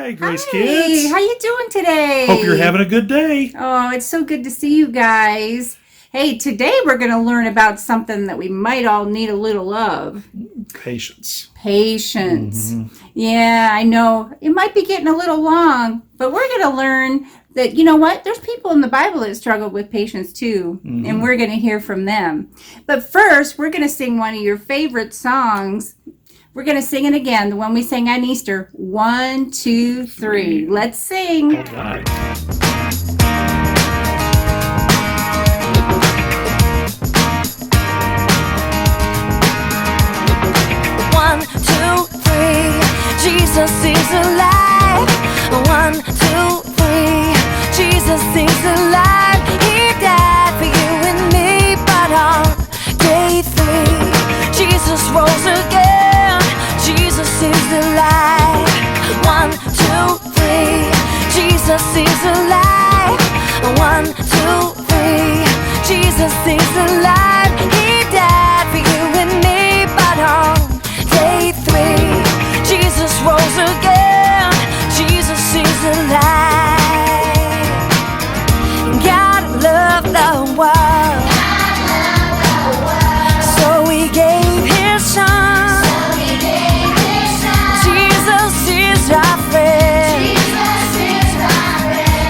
Hi, Grace Hi, Kids. how you doing Hope you're today? having a good day. Oh, it's so good to see you guys. Hey, today we're going to learn about something that we might all need a little of. Patience. Patience. Hmm. Yeah, I know. It might be getting a little long, but we're going to learn that, you know what? There's people in the Bible that struggle with patience too, and Hmm. we're going to hear from them. But first, we're going to sing one of your favorite songs. We're going to sing it again, the one we sang on Easter. One, two, three. Three. Let's All sing. right. One, two, three. Jesus is alive. One, two, three. Jesus is alive. He died for you and me, but on day three, Jesus rose again. Jesus is alive. One, two, three. Jesus is alive. One, two, three. Jesus is alive. He died for you and me, but on day three, Jesus rose again. Jesus is alive. God loved the world, so He gave His Son. Jesus is our friend.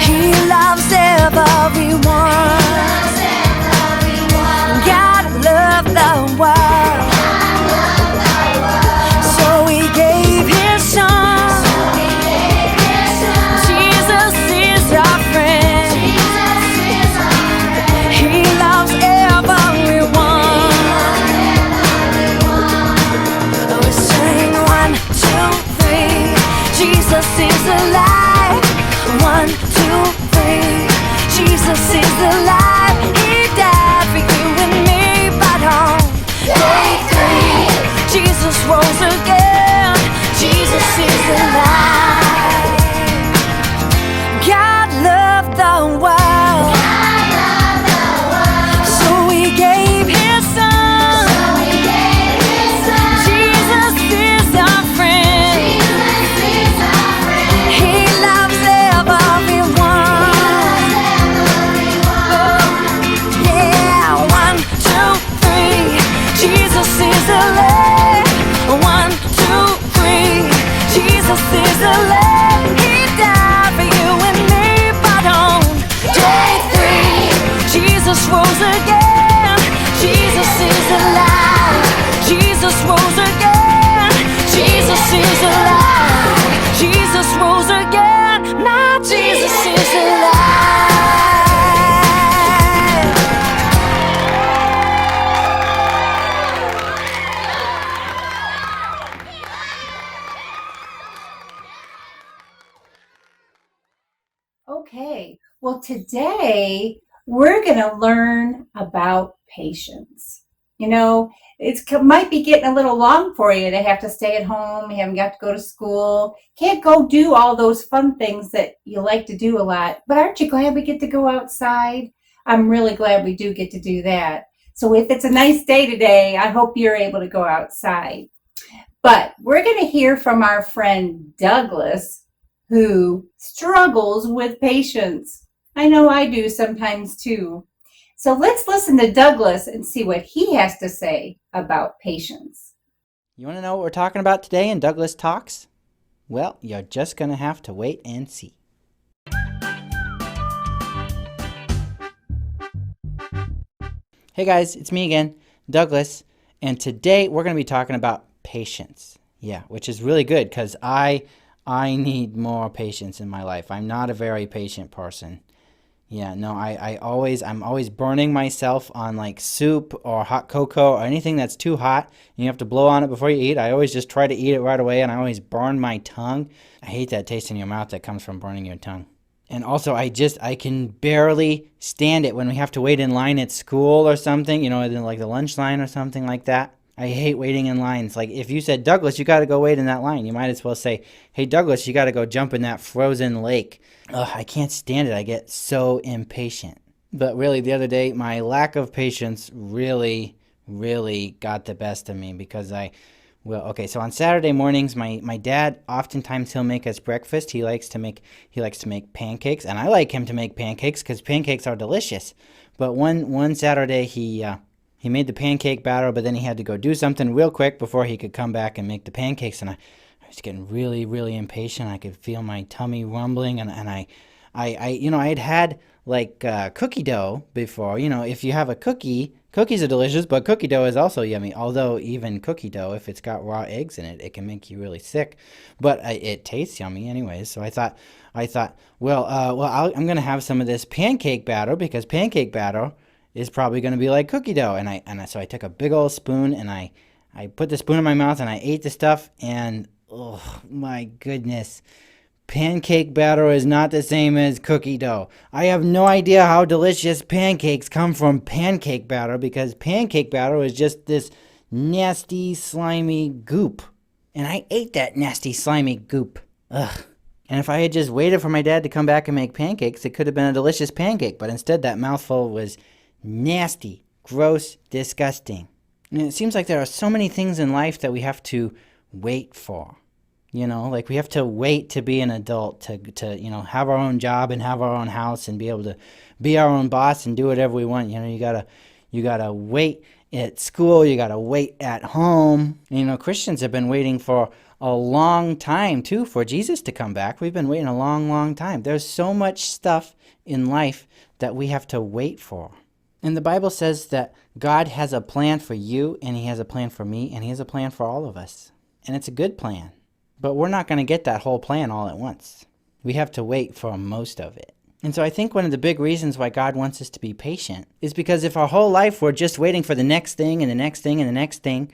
He loves everyone. God loved the world, so He gave His Son. Jesus is our friend. He loves everyone. We sing one, two, three. Jesus is alive. One, two, three. Jesus is alive. He died for you and me, but on day three, Jesus rose again. Jesus is alive. God loved the world, so He gave His Son. Jesus is our friend. He loves everyone. Yeah, one, two, three. Jesus is alive. One, two, three. Jesus is alive. He died for you and me, but on day three, Jesus rose again. Jesus is alive. Jesus rose again. Jesus is alive. Jesus rose again. My Jesus is alive. Okay, well, today we're going to learn about patience. You know, might be getting a little long for you to have to stay at home. You haven't got to go to school. Can't go do all those fun things that you like to do a lot. But aren't you glad we get to go outside? I'm really glad we do get to do that. So if it's a nice day today, I hope you're able to go outside. But we're going to hear from our friend Douglas, who struggles with patience. I know I do sometimes too. So let's listen to Douglas and see what he has to say about patience. You want to know what we're talking about today in Douglas Talks? Well, you're just going to have to wait and see. Hey guys, it's me again, Douglas, and today we're going to be talking about patience. Yeah, which is really good because I need more patience in my life. I'm not a very patient person. Yeah, no, I'm always burning myself on like soup or hot cocoa or anything that's too hot and you have to blow on it before you eat. I always just try to eat it right away and I always burn my tongue. I hate that taste in your mouth that comes from burning your tongue. And also I can barely stand it when we have to wait in line at school or something, like the lunch line or something like that. I hate waiting in lines. Like if you said, Douglas, you got to go wait in that line, you might as well say, hey, Douglas, you got to go jump in that frozen lake. Ugh, I can't stand it. I get so impatient. But really, the other day, my lack of patience really got the best of me because I Well, okay, so on Saturday mornings, my dad, oftentimes he'll make us breakfast. He likes to make pancakes, and I like him to make pancakes because pancakes are delicious. But one Saturday he made the pancake batter, but then he had to go do something real quick before he could come back and make the pancakes, and I was getting really, really impatient. I could feel my tummy rumbling, and I had like cookie dough before. If you have a cookies are delicious, but cookie dough is also yummy. Although even cookie dough, if it's got raw eggs in it, it can make you really sick. But it tastes yummy anyways. So I thought, I'm gonna have some of this pancake batter because pancake batter is probably gonna be like cookie dough. So I took a big old spoon and I put the spoon in my mouth and I ate the stuff, and oh my goodness. Pancake batter is not the same as cookie dough. I have no idea how delicious pancakes come from pancake batter because pancake batter is just this nasty, slimy goop. And I ate that nasty, slimy goop. Ugh. And if I had just waited for my dad to come back and make pancakes, it could have been a delicious pancake. But instead, that mouthful was nasty, gross, disgusting. And it seems like there are so many things in life that we have to wait for. Like we have to wait to be an adult, to have our own job and have our own house and be able to be our own boss and do whatever we want. You gotta wait at school, you gotta wait at home. Christians have been waiting for a long time too for Jesus to come back. We've been waiting a long, long time. There's so much stuff in life that we have to wait for. And the Bible says that God has a plan for you, and he has a plan for me, and he has a plan for all of us. And it's a good plan. But we're not going to get that whole plan all at once. We have to wait for most of it. And so I think one of the big reasons why God wants us to be patient is because if our whole life we're just waiting for the next thing and the next thing and the next thing,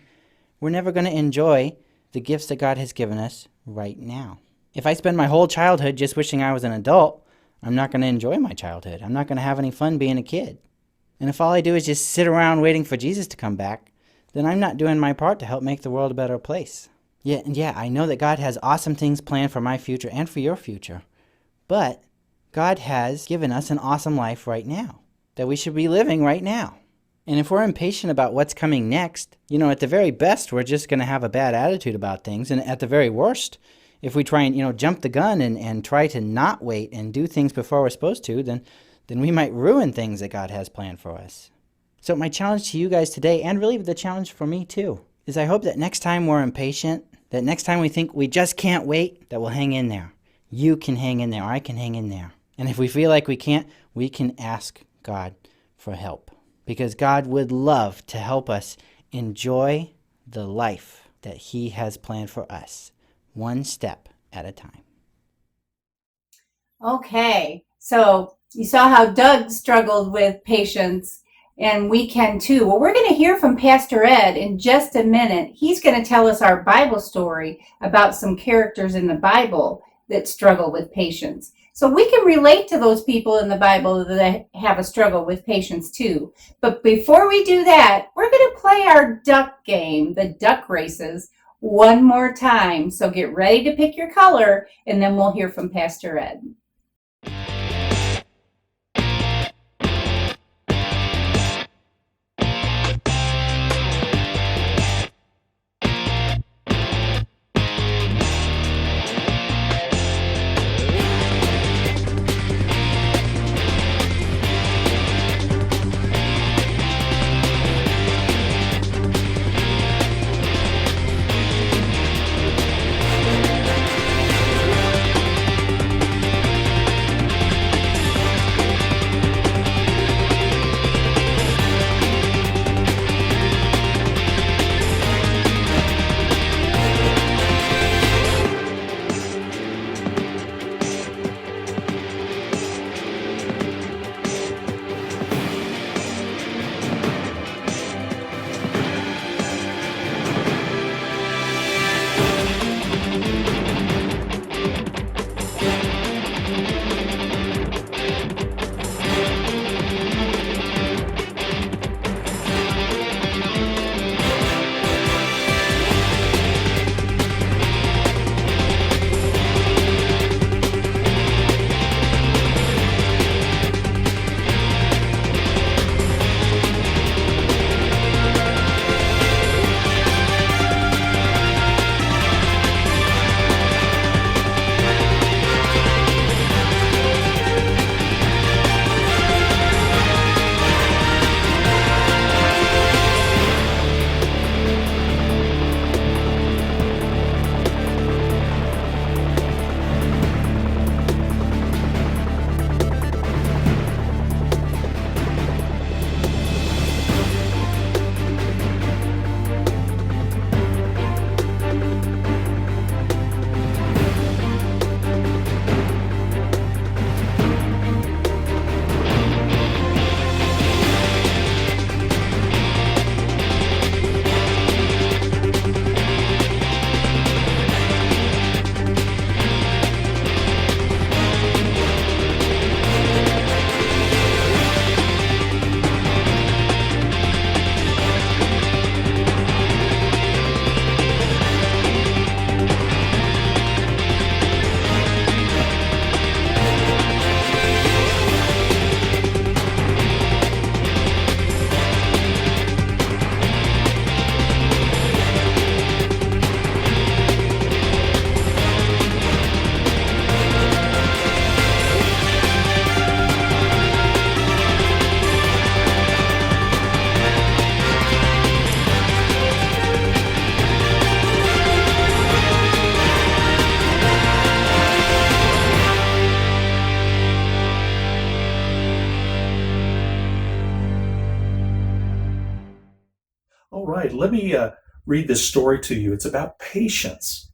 we're never going to enjoy the gifts that God has given us right now. If I spend my whole childhood just wishing I was an adult, I'm not going to enjoy my childhood. I'm not going to have any fun being a kid. And if all I do is just sit around waiting for Jesus to come back, then I'm not doing my part to help make the world a better place. Yeah, I know that God has awesome things planned for my future and for your future. But God has given us an awesome life right now that we should be living right now. And if we're impatient about what's coming next, at the very best, we're just going to have a bad attitude about things. And at the very worst, if we try and, jump the gun and try to not wait and do things before we're supposed to, then we might ruin things that God has planned for us. So my challenge to you guys today, and really the challenge for me too, is I hope that next time we're impatient, that next time we think we just can't wait, that we'll hang in there. You can hang in there. I can hang in there. And if we feel like we can't, we can ask God for help. Because God would love to help us enjoy the life that he has planned for us, one step at a time. Okay, so you saw how Doug struggled with patience, and we can too. Well, we're going to hear from Pastor Ed in just a minute. He's going to tell us our Bible story about some characters in the Bible that struggle with patience. So we can relate to those people in the Bible that have a struggle with patience too. But before we do that, we're going to play our duck game, the duck races, one more time. So get ready to pick your color, and then we'll hear from Pastor Ed. right. Let me read this story to you. It's about patience.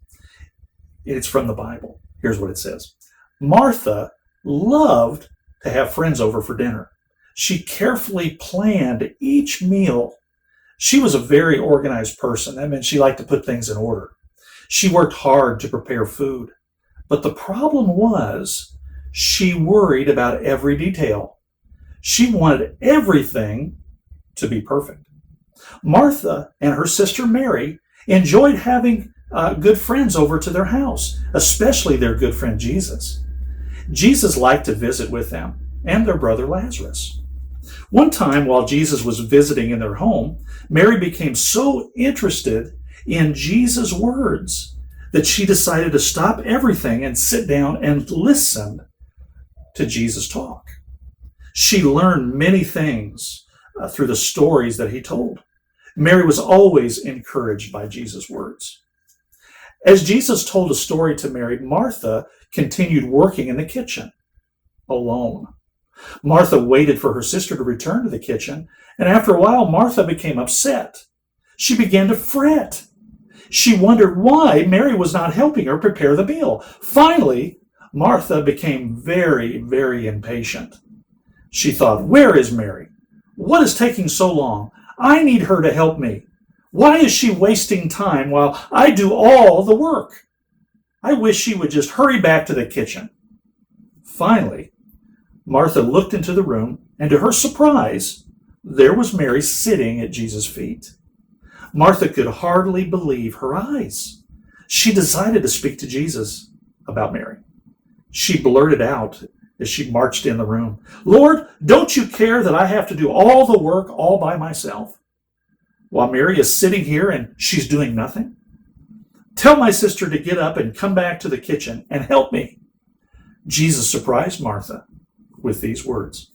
It's from the Bible. Here's what it says. Martha loved to have friends over for dinner. She carefully planned each meal. She was a very organized person. That meant she liked to put things in order. She worked hard to prepare food. But the problem was she worried about every detail. She wanted everything to be perfect. Martha and her sister Mary enjoyed having good friends over to their house, especially their good friend Jesus. Jesus liked to visit with them and their brother Lazarus. One time while Jesus was visiting in their home, Mary became so interested in Jesus' words that she decided to stop everything and sit down and listen to Jesus talk. She learned many things through the stories that he told. Mary was always encouraged by Jesus' words. As Jesus told a story to Mary, Martha continued working in the kitchen alone. Martha waited for her sister to return to the kitchen, and after a while, Martha became upset. She began to fret. She wondered why Mary was not helping her prepare the meal. Finally, Martha became very, very impatient. She thought, where is Mary? What is taking so long? I need her to help me. Why is she wasting time while I do all the work? I wish she would just hurry back to the kitchen. Finally, Martha looked into the room, and to her surprise, there was Mary sitting at Jesus' feet. Martha could hardly believe her eyes. She decided to speak to Jesus about Mary. She blurted out as she marched in the room, Lord, don't you care that I have to do all the work all by myself? While Mary is sitting here and she's doing nothing? Tell my sister to get up and come back to the kitchen and help me. Jesus surprised Martha with these words.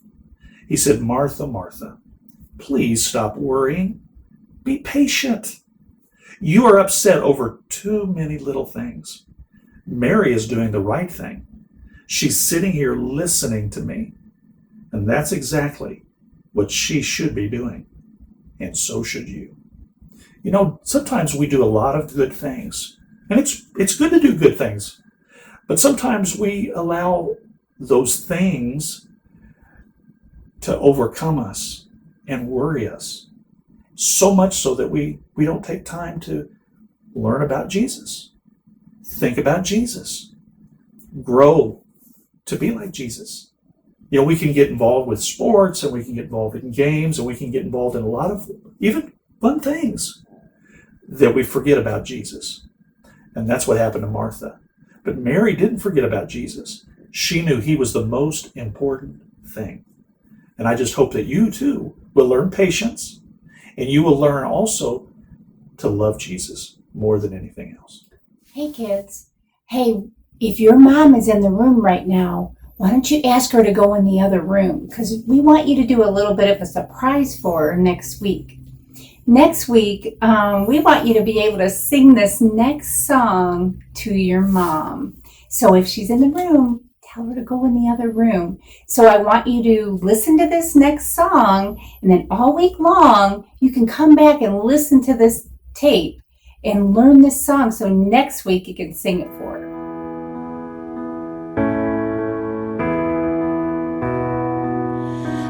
He said, Martha, Martha, please stop worrying. Be patient. You are upset over too many little things. Mary is doing the right thing. She's sitting here listening to me. And that's exactly what she should be doing. And so should you. You know, sometimes we do a lot of good things. And it's good to do good things. But sometimes we allow those things to overcome us and worry us. So much so that we don't take time to learn about Jesus. Think about Jesus. Grow to be like Jesus. You know, we can get involved with sports, and we can get involved in games, and we can get involved in a lot of even fun things that we forget about Jesus. And that's what happened to Martha. But Mary didn't forget about Jesus. She knew he was the most important thing. And I just hope that you too will learn patience, and you will learn also to love Jesus more than anything else. Hey, kids. Hey, if your mom is in the room right now, why don't you ask her to go in the other room? Because we want you to do a little bit of a surprise for her next week. Next week, we want you to be able to sing this next song to your mom. So if she's in the room, tell her to go in the other room. So I want you to listen to this next song, and then all week long, you can come back and listen to this tape and learn this song. So next week, you can sing it for her.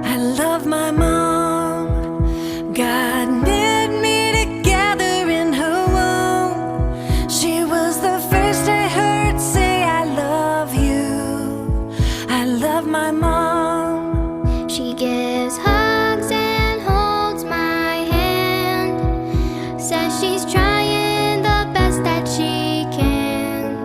I love my mom. God knit me together in her womb. She was the first I heard say I love you. I love my mom. She gives hugs and holds my hand. Says she's trying the best that she can.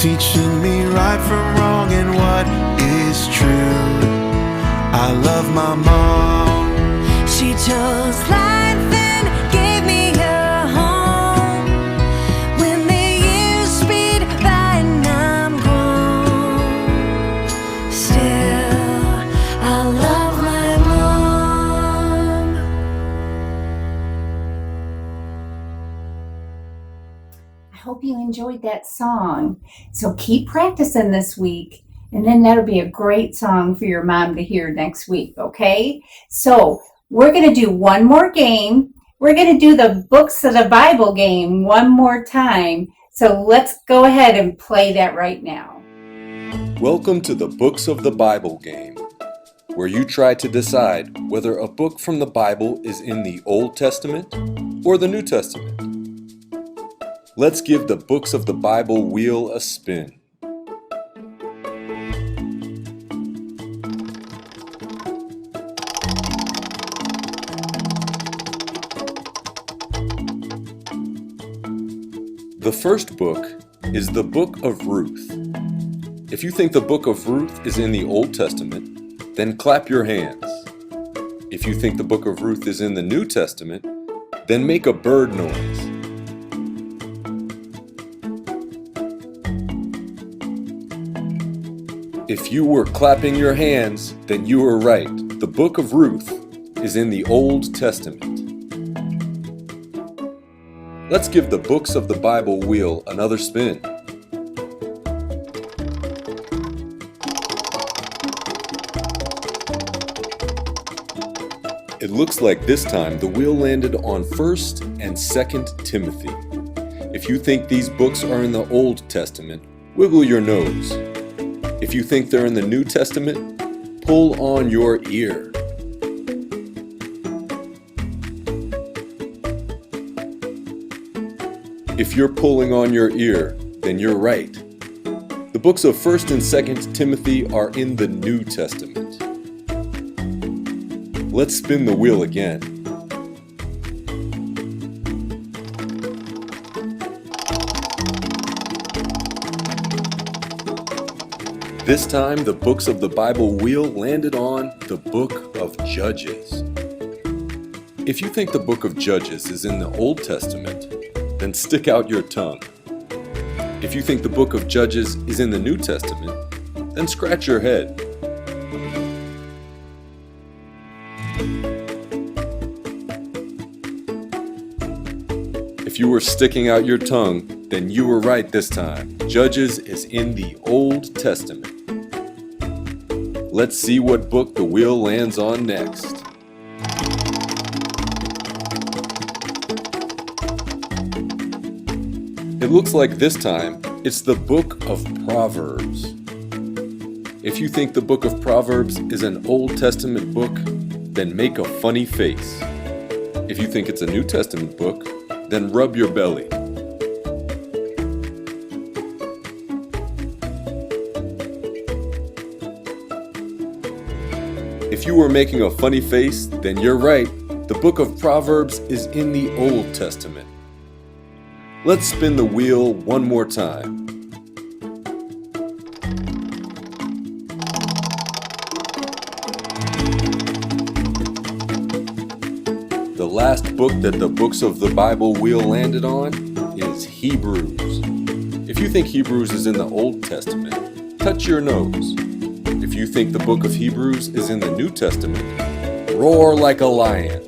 teaching me right from wrong and what is true. I love my mom. She chose life and gave me a home. When the years speed by and I'm grown, still I love my mom. I hope you enjoyed that song. So keep practicing this week, and then that'll be a great song for your mom to hear next week, okay? So we're going to do one more game. We're going to do the Books of the Bible game one more time. So let's go ahead and play that right now. Welcome to the Books of the Bible game, where you try to decide whether a book from the Bible is in the Old Testament or the New Testament. Let's give the Books of the Bible wheel a spin. The first book is the Book of Ruth. If you think the Book of Ruth is in the Old Testament, then clap your hands. If you think the Book of Ruth is in the New Testament, then make a bird noise. If you were clapping your hands, then you were right. The Book of Ruth is in the Old Testament. Let's give the Books of the Bible wheel another spin. It looks like this time the wheel landed on 1st and 2nd Timothy. If you think these books are in the Old Testament, wiggle your nose. If you think they're in the New Testament, pull on your ear. If you're pulling on your ear, then you're right. The books of 1st and 2nd Timothy are in the New Testament. Let's spin the wheel again. This time, the books of the Bible wheel landed on the Book of Judges. If you think the Book of Judges is in the Old Testament, then stick out your tongue. If you think the Book of Judges is in the New Testament, then scratch your head. If you were sticking out your tongue, then you were right this time. Judges is in the Old Testament. Let's see what book the wheel lands on next. It looks like this time it's the Book of Proverbs. If you think the Book of Proverbs is an Old Testament book, then make a funny face. If you think it's a New Testament book, then rub your belly. If you were making a funny face, then you're right. The Book of Proverbs is in the Old Testament. Let's spin the wheel one more time. The last book that the books of the Bible wheel landed on is Hebrews. If you think Hebrews is in the Old Testament, touch your nose. If you think the book of Hebrews is in the New Testament, roar like a lion.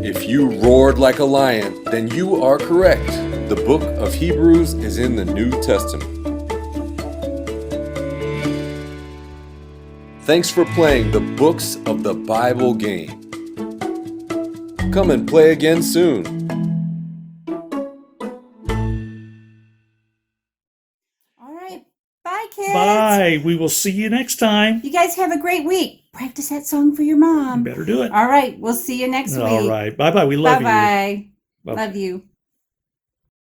If you roared like a lion, then you are correct. The book of Hebrews is in the New Testament. Thanks for playing the Books of the Bible game. Come and play again soon. All right. Bye, kids. Bye. We will see you next time. You guys have a great week. Practice that song for your mom. You better do it. All right. We'll see you next week. All right. Bye-bye. We love you. Bye-bye. Bye-bye. Love you.